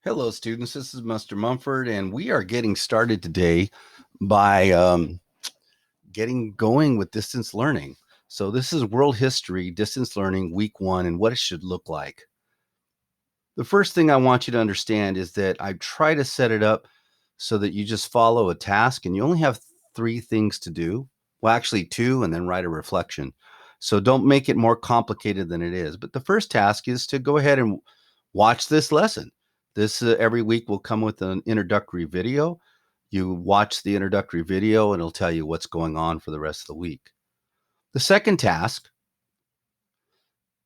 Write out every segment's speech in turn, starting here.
Hello, students. This is Mr. Mumford, and we are getting started today by getting going with distance learning. So, this is World History, Distance Learning, Week 1, and what it should look like. The first thing I want you to understand is that I try to set it up so that you just follow a task and you only have 3 things to do. Well, actually, 2, and then write a reflection. So, don't make it more complicated than it is. But the first task is to go ahead and watch this lesson. This every week will come with an introductory video. You watch the introductory video and it'll tell you what's going on for the rest of the week. The second task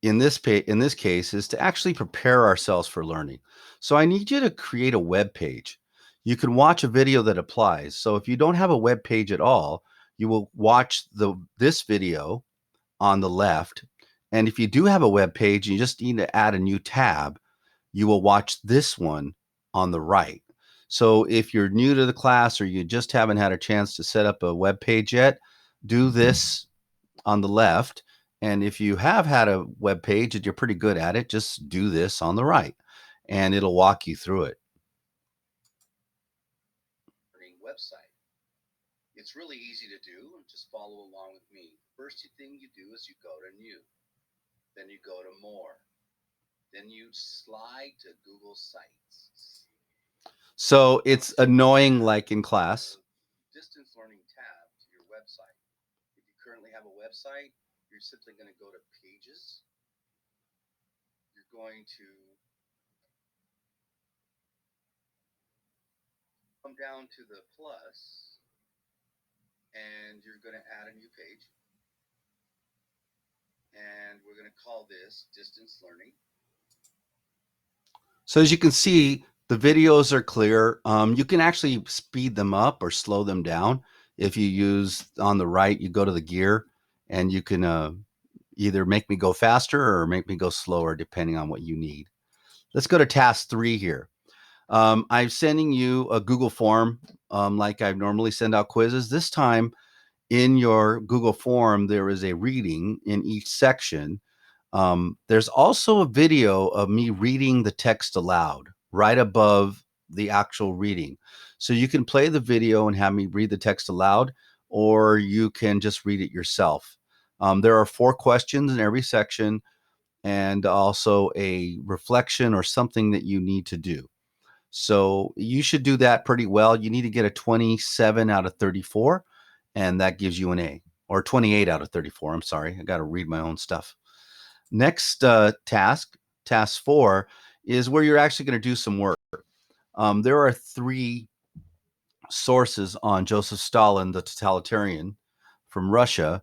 in this case is to actually prepare ourselves for learning. So I need you to create a web page. You can watch a video that applies. So if you don't have a web page at all, you will watch this video on the left. And if you do have a web page, you just need to add a new tab. You will watch this one on the right. So if you're new to the class or you just haven't had a chance to set up a web page yet, do this on the left. And if you have had a web page and you're pretty good at it, just do this on the right and it'll walk you through it. Website. It's really easy to do. Just follow along with me. First thing you do is you go to New. Then you go to More. Then you slide to Google Sites. So it's annoying, like in class. Distance learning tab to your website. If you currently have a website, you're simply going to go to Pages. You're going to come down to the plus, and you're going to add a new page. And we're going to call this Distance Learning. So as you can see, the videos are clear. You can actually speed them up or slow them down. If you use on the right, you go to the gear and you can either make me go faster or make me go slower, depending on what you need. Let's go to task 3 here. I'm sending you a Google form like I normally send out quizzes. This time in your Google form, there is a reading in each section. There's also a video of me reading the text aloud right above the actual reading. So you can play the video and have me read the text aloud, or you can just read it yourself. There are 4 questions in every section and also a reflection or something that you need to do. So you should do that pretty well. You need to get a 27 out of 34, and that gives you an A, or 28 out of 34. I'm sorry. I got to read my own stuff. Next task 4, is where you're actually going to do some work. There are 3 sources on Joseph Stalin, the totalitarian from Russia.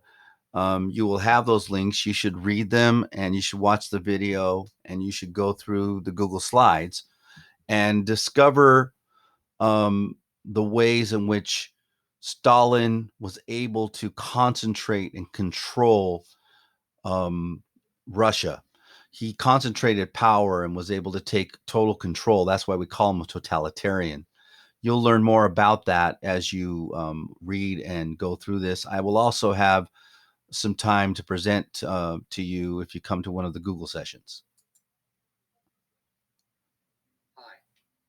You will have those links. You should read them and you should watch the video and you should go through the Google Slides and discover the ways in which Stalin was able to concentrate and control Russia. He concentrated power and was able to take total control. That's why we call him a totalitarian. You'll learn more about that as you read and go through this. I will also have some time to present to you if you come to one of the Google sessions. Hi,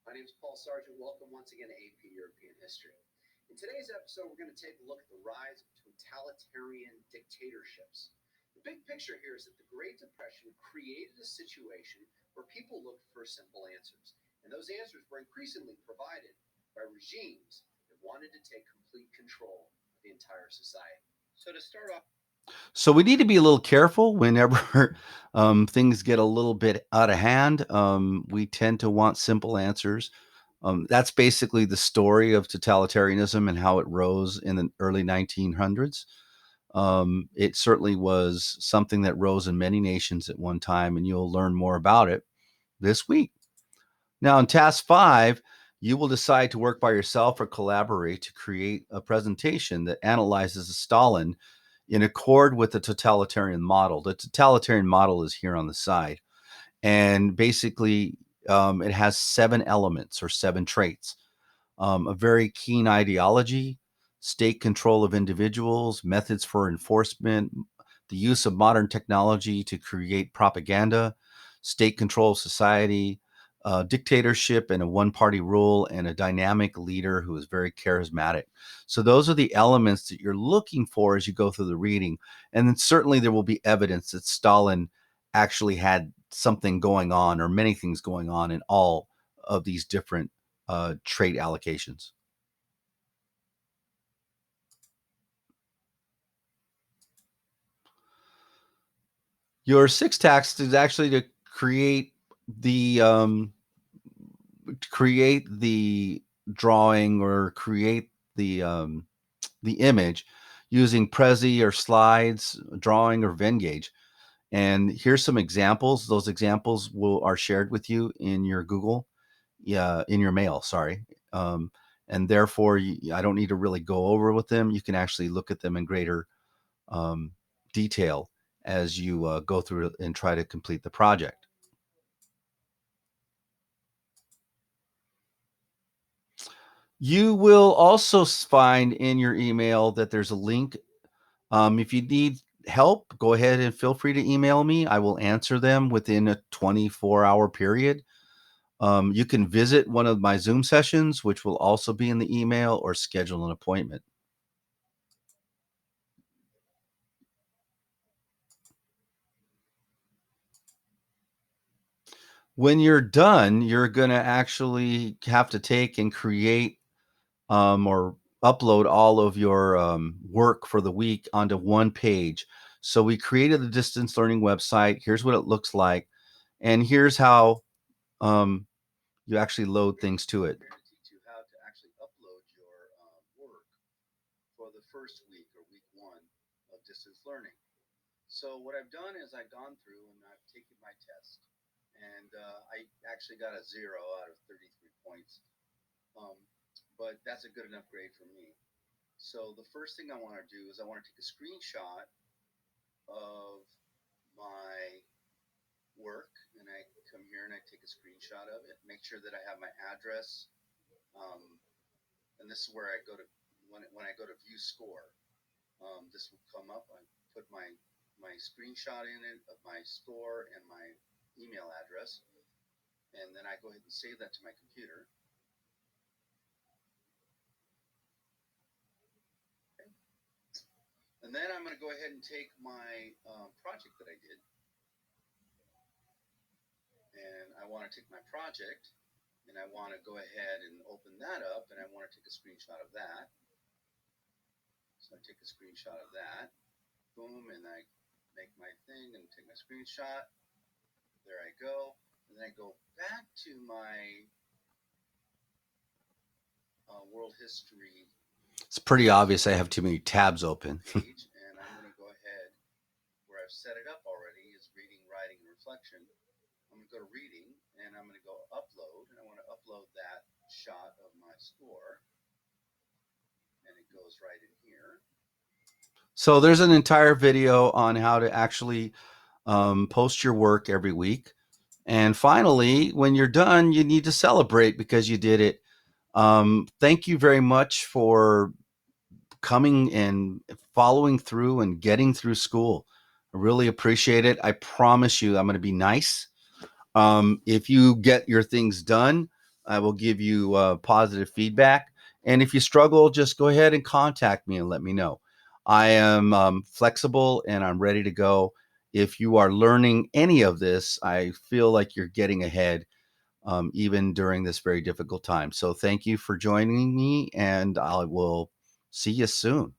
my name is Paul Sargent. Welcome once again to AP European History. In today's episode, we're going to take a look at the rise of totalitarian dictatorships. The big picture here is that the Great Depression created a situation where people looked for simple answers, and those answers were increasingly provided by regimes that wanted to take complete control of the entire society. So to start off, so we need to be a little careful whenever things get a little bit out of hand. We tend to want simple answers. That's basically the story of totalitarianism and how it rose in the early 1900s. It certainly was something that rose in many nations at one time, and you'll learn more about it this week. Now, in task 5, you will decide to work by yourself or collaborate to create a presentation that analyzes Stalin in accord with the totalitarian model. The totalitarian model is here on the side. And basically, it has 7 elements or 7 traits. A very keen ideology, state control of individuals, methods for enforcement, the use of modern technology to create propaganda, state control of society, dictatorship and a one-party rule and a dynamic leader who is very charismatic. So those are the elements that you're looking for as you go through the reading. And then certainly there will be evidence that Stalin actually had something going on or many things going on in all of these different trait allocations. Your sixth task is actually to the create the drawing or create the image using Prezi or slides, drawing or Venngage. And here's some examples. Those examples are shared with you in your Google, yeah, in your mail. Sorry, and therefore I don't need to really go over with them. You can actually look at them in greater um, detail as you go through and try to complete the project. You will also find in your email that there's a link. If you need help, go ahead and feel free to email me. I will answer them within a 24-hour period. You can visit one of my Zoom sessions, which will also be in the email, or schedule an appointment. When you're done, you're going to actually have to take and create or upload all of your work for the week onto one page. So we created the distance learning website. Here's what it looks like. And here's how you actually load things to it. Teach you how to actually upload your work for the first week or week one of distance learning. So what I've done is I've gone through and I've taken my test, and I actually got a 0 out of 33 points. Um, but that's a good enough grade for me. So the first thing I want to do is I want to take a screenshot of my work, and I come here and I take a screenshot of it. Make sure that I have my address, and this is where I go to when I go to view score. This will come up. I put my screenshot in it of my score and my email address, and then I go ahead and save that to my computer. Okay. And then I'm going to go ahead and take my project that I did, and I want to take my project, and I want to go ahead and open that up, and I want to take a screenshot of that. So I take a screenshot of that, boom, and I make my thing and take my screenshot. There I go. And then I go back to my world history. It's pretty obvious I have too many tabs open. Page, and I'm going to go ahead where I've set it up already is reading, writing, and reflection. I'm going to go to reading, and I'm going to go upload, and I want to upload that shot of my score, and it goes right in here. So there's an entire video on how to actually post your work every week. And finally, when you're done, you need to celebrate because you did it. Thank you very much for coming and following through and getting through school. I really appreciate it. I promise you, I'm going to be nice. If you get your things done, I will give you positive feedback. And if you struggle, just go ahead and contact me and let me know. I am flexible and I'm ready to go. If you are learning any of this, I feel like you're getting ahead even during this very difficult time. So thank you for joining me, and I will see you soon.